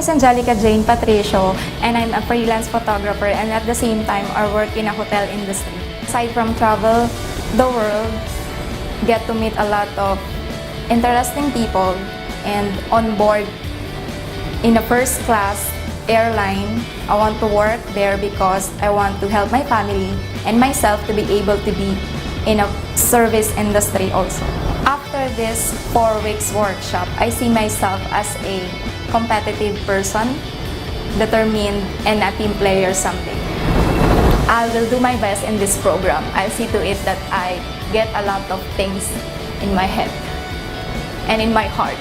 is Angelica Jane Patricio, and I'm a freelance photographer and at the same time I work in a hotel industry. Aside from travel the world, get to meet a lot of interesting people, and on board in a first class airline, I want to work there because I want to help my family and myself to be able to be in a service industry also. After this 4 weeks workshop, I see myself as a competitive person, determined, and a team player someday. I will do my best in this program. I'll see to it that I get a lot of things in my head and in my heart.